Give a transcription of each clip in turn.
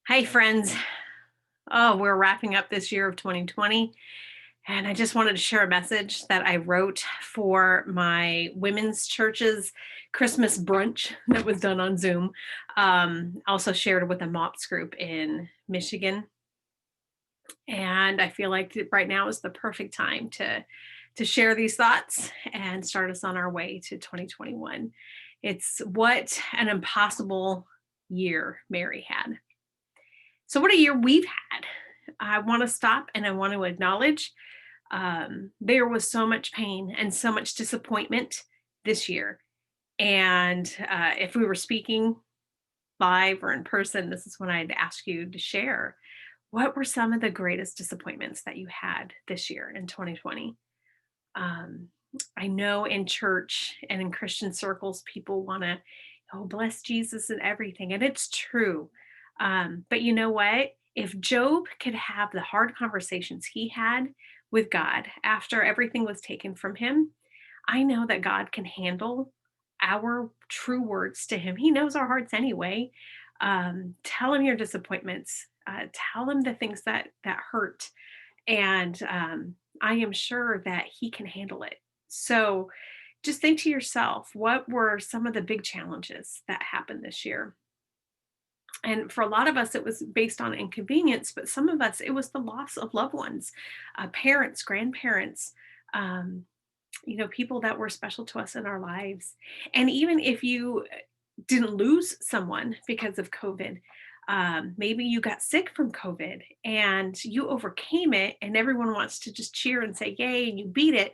Hi, friends. Oh, we're wrapping up this year of 2020. And I just wanted to share a message that I wrote for my women's church's Christmas brunch that was done on Zoom. Also shared with a MOPS group in Michigan. And I feel like right now is the perfect time to share these thoughts and start us on our way to 2021. It's what an impossible year Mary had. So, what a year we've had. I want to stop and I want to acknowledge there was so much pain and so much disappointment this year. And if we were speaking live or in person, this is when I'd ask you to share what were some of the greatest disappointments that you had this year in 2020. Um, I know in church and in Christian circles, people want to, oh, bless Jesus and everything. And it's true. But you know what? If Job could have the hard conversations he had with God after everything was taken from him, I know that God can handle our true words to him. He knows our hearts anyway. Tell him your disappointments. Tell him the things that hurt, and I am sure that he can handle it. So just think to yourself, what were some of the big challenges that happened this year? And for a lot of us, it was based on inconvenience, but some of us, it was the loss of loved ones, parents, grandparents, um, people that were special to us in our lives. And even if you didn't lose someone because of COVID, maybe you got sick from COVID and you overcame it, and everyone wants to just cheer and say, yay, and you beat it.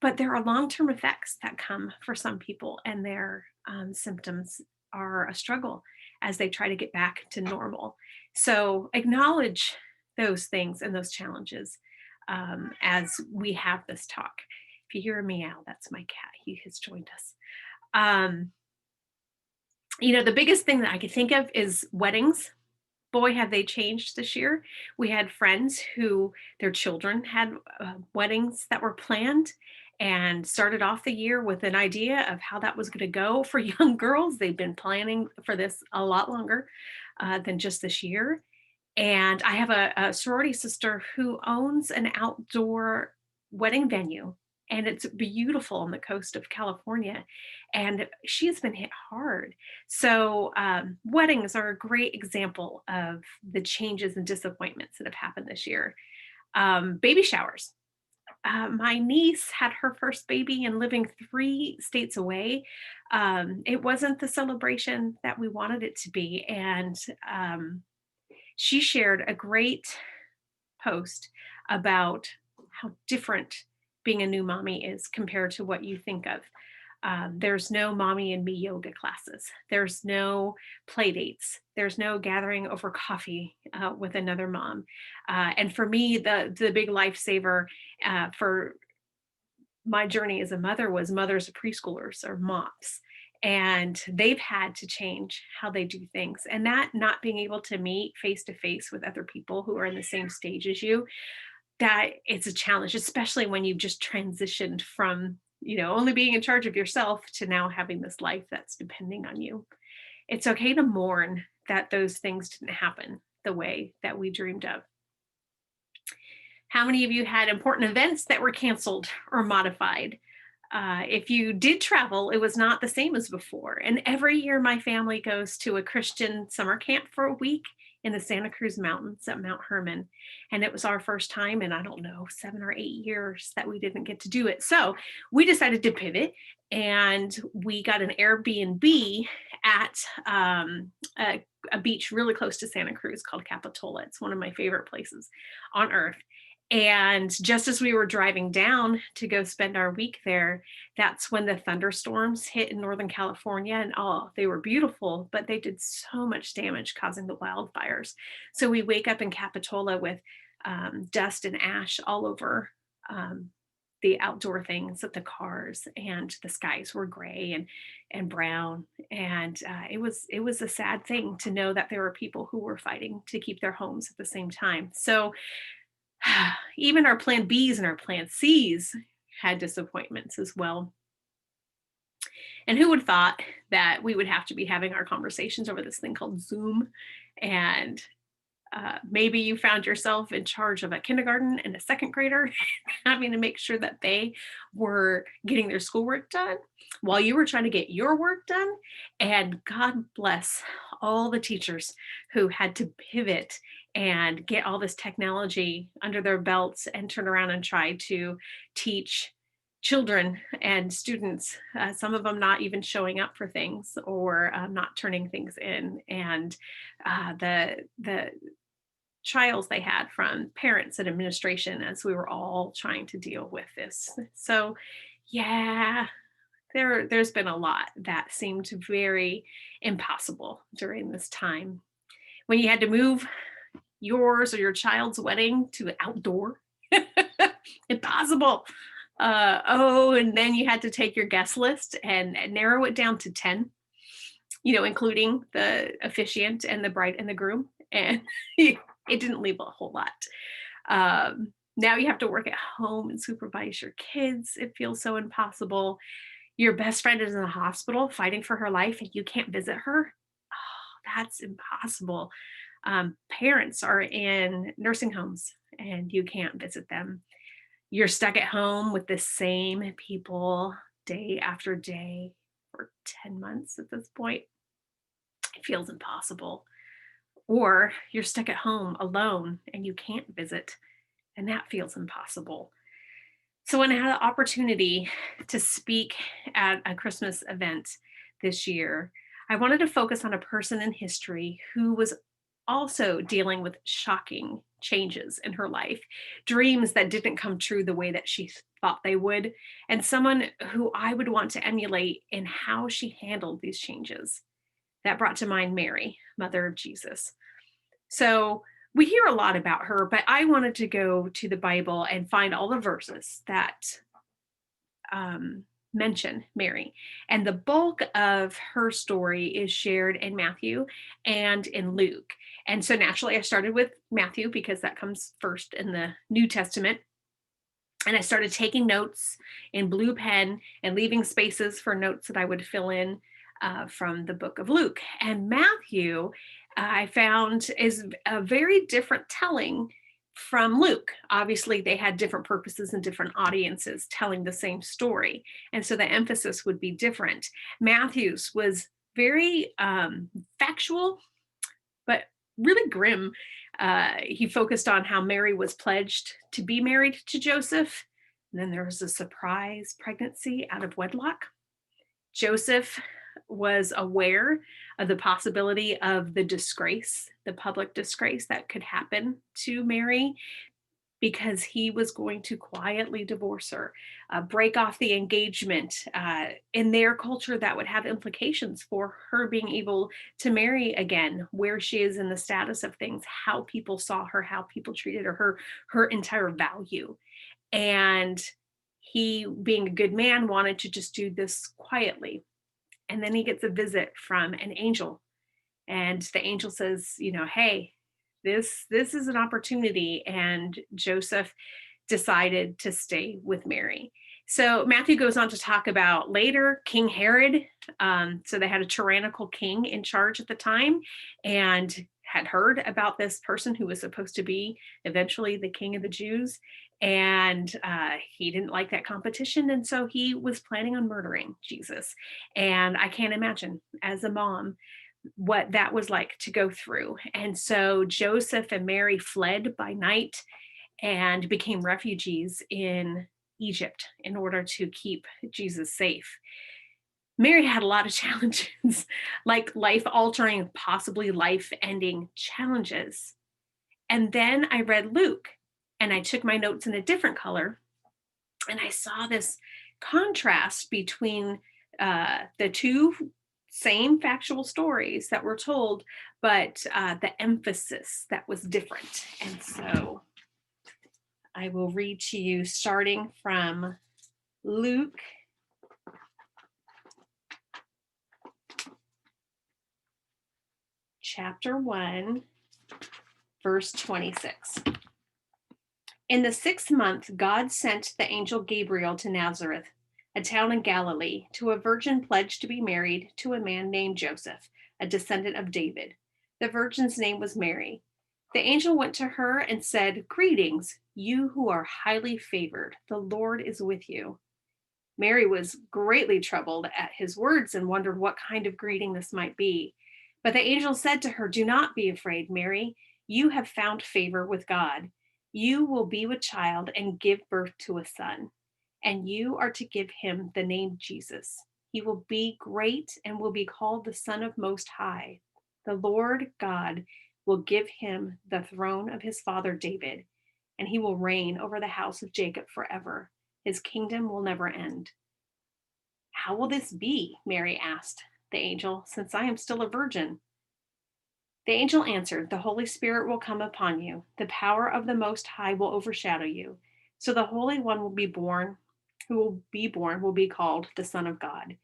But there are long term effects that come for some people, and their symptoms are a struggle as they try to get back to normal. So acknowledge those things and those challenges as we have this talk. If you hear a meow, that's my cat. He has joined us. Um, the biggest thing that I could think of is weddings. Boy, have they changed this year. We had friends who their children had weddings that were planned and started off the year with an idea of how that was going to go for young girls. They've been planning for this a lot longer than just this year. And I have a sorority sister who owns an outdoor wedding venue, and it's beautiful on the coast of California. And she's been hit hard. So, weddings are a great example of the changes and disappointments that have happened this year. Baby showers. My niece had her first baby and living 3 states away. It wasn't the celebration that we wanted it to be. And she shared a great post about how different being a new mommy is compared to what you think of. There's no mommy and me yoga classes. There's no play dates. There's no gathering over coffee with another mom. And for me, the big lifesaver for my journey as a mother was mothers of preschoolers or moms. And they've had to change how they do things. And that not being able to meet face to face with other people who are in the same stage as you, that it's a challenge, especially when you've just transitioned from, only being in charge of yourself to now having this life that's depending on you. It's okay to mourn that those things didn't happen the way that we dreamed of. How many of you had important events that were canceled or modified? If you did travel, it was not the same as before. And every year, my family goes to a Christian summer camp for a week in the Santa Cruz Mountains at Mount Hermon. And it was our first time in, I don't know, 7 or 8 years that we didn't get to do it. So we decided to pivot, and we got an Airbnb at a beach really close to Santa Cruz called Capitola. It's one of my favorite places on earth. And just as we were driving down to go spend our week there, that's when the thunderstorms hit in Northern California. And oh, they were beautiful, but they did so much damage, causing the wildfires. So we wake up in Capitola with dust and ash all over the outdoor things of the cars, and the skies were gray and brown. And it was a sad thing to know that there were people who were fighting to keep their homes at the same time. So even our plan Bs and our plan Cs had disappointments as well. And who would have thought that we would have to be having our conversations over this thing called Zoom? And Maybe you found yourself in charge of a kindergarten and a second grader, having to make sure that they were getting their schoolwork done while you were trying to get your work done. And God bless all the teachers who had to pivot and get all this technology under their belts and turn around and try to teach children and students, some of them not even showing up for things or not turning things in. And the trials they had from parents and administration as we were all trying to deal with this. So, yeah, there's been a lot that seemed very impossible during this time. When you had to move yours or your child's wedding to outdoor, impossible. And then you had to take your guest list and narrow it down to 10, including the officiant and the bride and the groom. And it didn't leave a whole lot. Now you have to work at home and supervise your kids. It feels so impossible. Your best friend is in the hospital fighting for her life and you can't visit her. Oh, that's impossible. Parents are in nursing homes and you can't visit them. You're stuck at home with the same people day after day for 10 months at this point. It feels impossible. Or you're stuck at home alone and you can't visit, and that feels impossible. So, when I had the opportunity to speak at a Christmas event this year, I wanted to focus on a person in history who was also dealing with shocking changes in her life, dreams that didn't come true the way that she thought they would, and someone who I would want to emulate in how she handled these changes. That brought to mind Mary, mother of Jesus. So we hear a lot about her, but I wanted to go to the Bible and find all the verses that mention Mary. And the bulk of her story is shared in Matthew and in Luke. And so naturally, I started with Matthew because that comes first in the New Testament. And I started taking notes in blue pen and leaving spaces for notes that I would fill in from the book of Luke. And Matthew, I found, is a very different telling from Luke. Obviously, they had different purposes and different audiences telling the same story. And so the emphasis would be different. Matthew's was very factual, but really grim. He focused on how Mary was pledged to be married to Joseph. And then there was a surprise pregnancy out of wedlock. Joseph was aware of the possibility of the disgrace, the public disgrace that could happen to Mary because he was going to quietly divorce her, break off the engagement. In their culture, that would have implications for her being able to marry again, where she is in the status of things, how people saw her, how people treated her entire value. And he, being a good man, wanted to just do this quietly. And then he gets a visit from an angel. And the angel says, hey, this is an opportunity. And Joseph decided to stay with Mary. So Matthew goes on to talk about later King Herod. So they had a tyrannical king in charge at the time and had heard about this person who was supposed to be eventually the king of the Jews. And he didn't like that competition. And so he was planning on murdering Jesus. And I can't imagine, as a mom, what that was like to go through. And so Joseph and Mary fled by night and became refugees in Egypt in order to keep Jesus safe. Mary had a lot of challenges, like life altering, possibly life ending challenges. And then I read Luke and I took my notes in a different color. And I saw this contrast between the two same factual stories that were told, but the emphasis that was different. And so I will read to you starting from Luke chapter 1, verse 26. In the 6th month, God sent the angel Gabriel to Nazareth, a town in Galilee, to a virgin pledged to be married to a man named Joseph, a descendant of David. The virgin's name was Mary. The angel went to her and said, "Greetings, you who are highly favored. The Lord is with you." Mary was greatly troubled at his words and wondered what kind of greeting this might be. But the angel said to her, "Do not be afraid, Mary. You have found favor with God. You will be with child and give birth to a son, and you are to give him the name Jesus. He will be great and will be called the Son of Most High. The Lord God will give him the throne of his father David, and he will reign over the house of Jacob forever. His kingdom will never end." "How will this be?" Mary asked the angel, "since I am still a virgin?" The angel answered, "The Holy Spirit will come upon you. The power of the Most High will overshadow you. So the Holy One who will be born will be called the Son of God.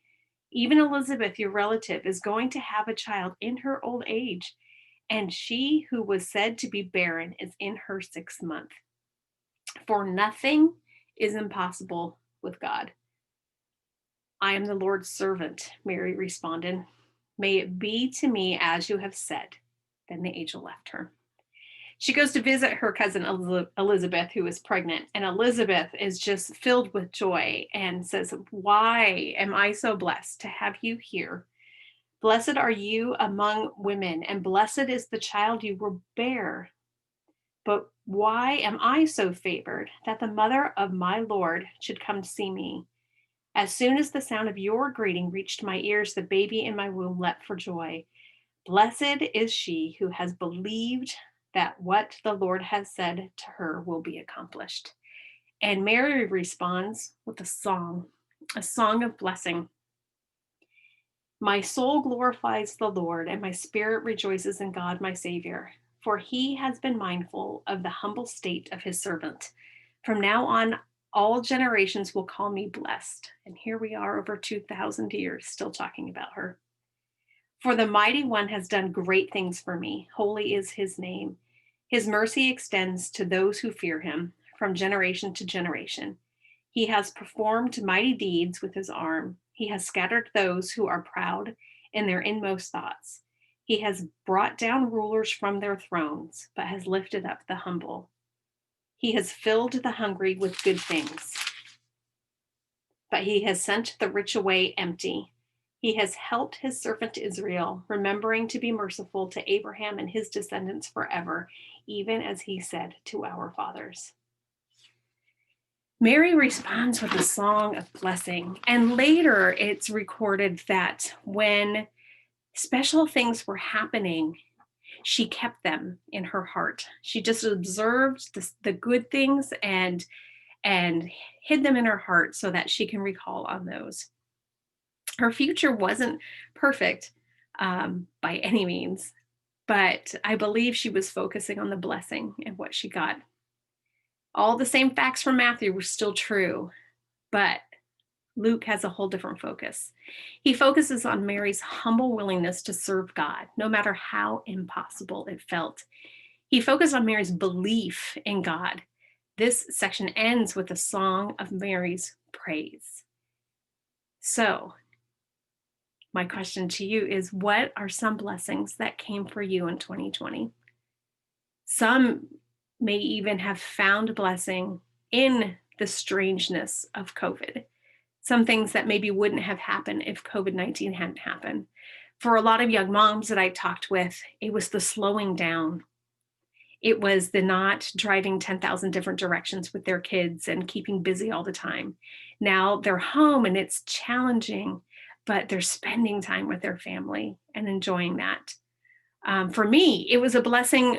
Even Elizabeth, your relative, is going to have a child in her old age, and she who was said to be barren is in her 6th month. For nothing is impossible with God." "I am the Lord's servant," Mary responded. "May it be to me as you have said." Then the angel left her. She goes to visit her cousin Elizabeth, who is pregnant, and Elizabeth is just filled with joy and says, "Why am I so blessed to have you here? Blessed are you among women, and blessed is the child you will bear. But why am I so favored that the mother of my Lord should come to see me? As soon as the sound of your greeting reached my ears, the baby in my womb leapt for joy. Blessed is she who has believed that what the Lord has said to her will be accomplished." And Mary responds with a song of blessing. "My soul glorifies the Lord, and my spirit rejoices in God, my Savior, for he has been mindful of the humble state of his servant. From now on, all generations will call me blessed." And here we are over 2,000 years still talking about her. "For the mighty one has done great things for me. Holy is his name. His mercy extends to those who fear him from generation to generation. He has performed mighty deeds with his arm. He has scattered those who are proud in their inmost thoughts. He has brought down rulers from their thrones, but has lifted up the humble. He has filled the hungry with good things, but he has sent the rich away empty. He has helped his servant Israel, remembering to be merciful to Abraham and his descendants forever, even as he said to our fathers." Mary responds with a song of blessing. And later it's recorded that when special things were happening, she kept them in her heart. She just observed the good things and hid them in her heart so that she can recall on those. Her future wasn't perfect by any means, but I believe she was focusing on the blessing and what she got. All the same facts from Matthew were still true, but Luke has a whole different focus. He focuses on Mary's humble willingness to serve God, no matter how impossible it felt. He focused on Mary's belief in God. This section ends with a song of Mary's praise. So, my question to you is, what are some blessings that came for you in 2020? Some may even have found blessing in the strangeness of COVID. Some things that maybe wouldn't have happened if COVID-19 hadn't happened. For a lot of young moms that I talked with, it was the slowing down. It was the not driving 10,000 different directions with their kids and keeping busy all the time. Now they're home and it's challenging, but they're spending time with their family and enjoying that. For me, it was a blessing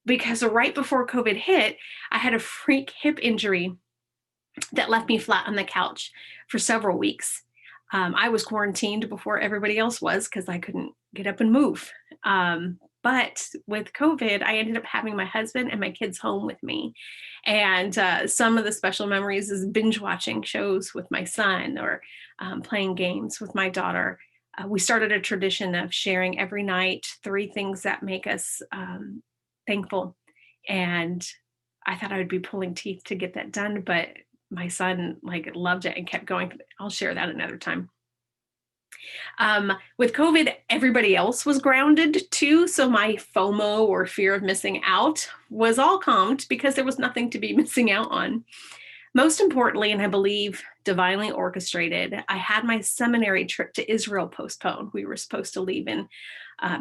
because right before COVID hit, I had a freak hip injury that left me flat on the couch for several weeks. I was quarantined before everybody else was because I couldn't get up and move. But with COVID, I ended up having my husband and my kids home with me. And some of the special memories is binge watching shows with my son or playing games with my daughter. We started a tradition of sharing every night 3 things that make us thankful. And I thought I would be pulling teeth to get that done, but my son like loved it and kept going. I'll share that another time. With COVID, everybody else was grounded too. So my FOMO, or fear of missing out, was all calmed because there was nothing to be missing out on. Most importantly, and I believe divinely orchestrated, I had my seminary trip to Israel postponed. We were supposed to leave in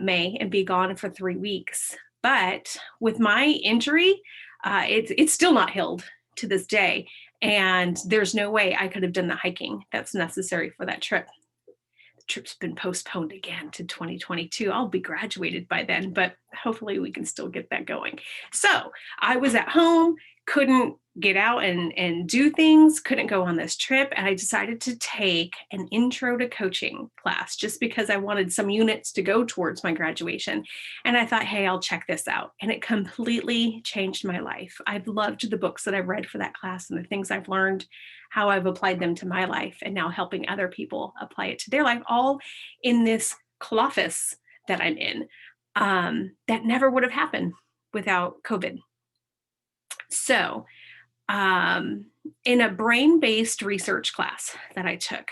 May and be gone for 3 weeks. But with my injury, it's still not healed to this day. And there's no way I could have done the hiking that's necessary for that trip. The trip's been postponed again to 2022. I'll be graduated by then, but hopefully we can still get that going. So I was at home, couldn't get out and do things, couldn't go on this trip. And I decided to take an intro to coaching class just because I wanted some units to go towards my graduation. And I thought, hey, I'll check this out. And it completely changed my life. I've loved the books that I've read for that class and the things I've learned, how I've applied them to my life, and now helping other people apply it to their life, all in this office that I'm in. That never would have happened without COVID. So, in a brain-based research class that I took,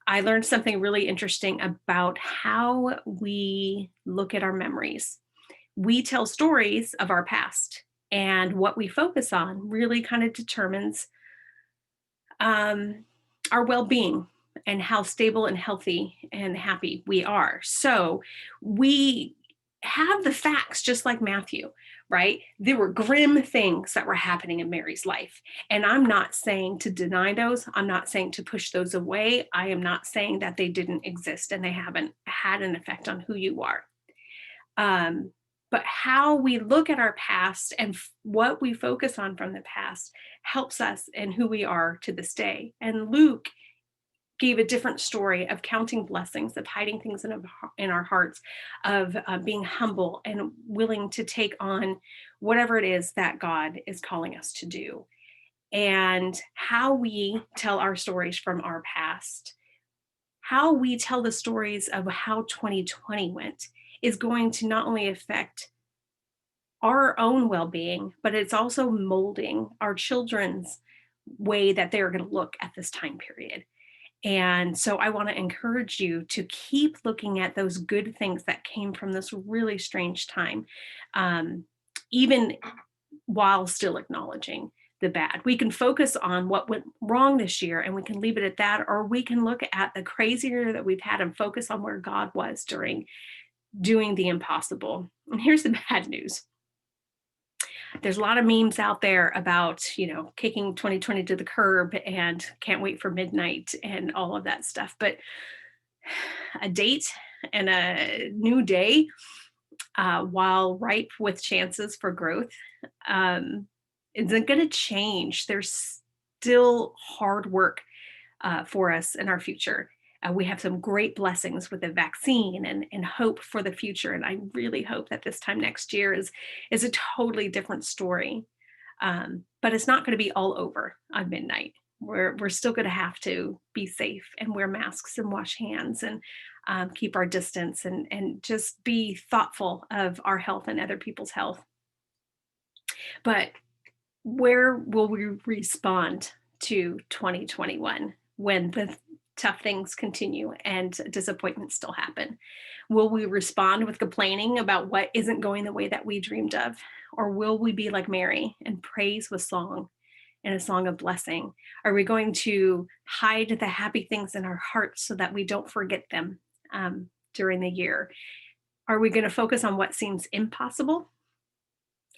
I learned something really interesting about how we look at our memories. We tell stories of our past, and what we focus on really kind of determines our well-being and how stable and healthy and happy we are. So we have the facts just like Matthew, right? There were grim things that were happening in Mary's life. And I'm not saying to deny those. I'm not saying to push those away. I am not saying that they didn't exist and they haven't had an effect on who you are. But how we look at our past and what we focus on from the past helps us in who we are to this day. And Luke gave a different story of counting blessings, of hiding things in our hearts, of being humble and willing to take on whatever it is that God is calling us to do. And how we tell our stories from our past, how we tell the stories of how 2020 went, is going to not only affect our own well-being, but it's also molding our children's way that they're going to look at this time period. And so I want to encourage you to keep looking at those good things that came from this really strange time, even while still acknowledging the bad. We can focus on what went wrong this year and we can leave it at that, or we can look at the crazy year that we've had and focus on where God was during doing the impossible. And here's the bad news. There's a lot of memes out there about, kicking 2020 to the curb and can't wait for midnight and all of that stuff. But a date and a new day, while ripe with chances for growth, isn't going to change. There's still hard work for us in our future. We have some great blessings with the vaccine and hope for the future. And I really hope that this time next year is a totally different story. But it's not going to be all over on midnight. We're still going to have to be safe and wear masks and wash hands and keep our distance and just be thoughtful of our health and other people's health. But where will we respond to 2021 when the tough things continue and disappointments still happen? Will we respond with complaining about what isn't going the way that we dreamed of? Or will we be like Mary and praise with song and a song of blessing? Are we going to hide the happy things in our hearts so that we don't forget them during the year? Are we going to focus on what seems impossible?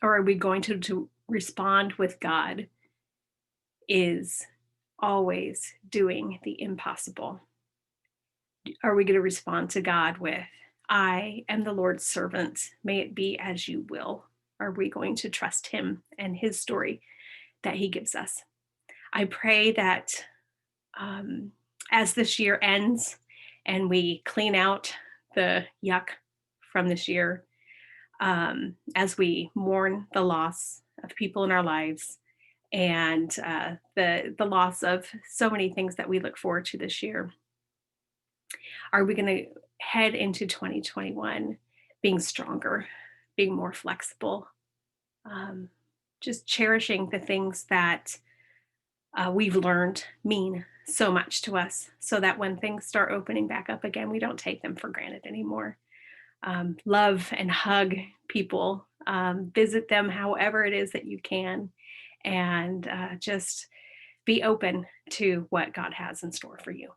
Or are we going to respond with God is always doing the impossible? Are we going to respond to God with, I am the Lord's servant, may it be as you will? Are we going to trust him and his story that he gives us? I pray that as this year ends and we clean out the yuck from this year, as we mourn the loss of people in our lives and the loss of so many things that we look forward to this year, are we going to head into 2021 being stronger, being more flexible, just cherishing the things that we've learned mean so much to us so that when things start opening back up again, we don't take them for granted anymore. Love and hug people, visit them however it is that you can, and just be open to what God has in store for you.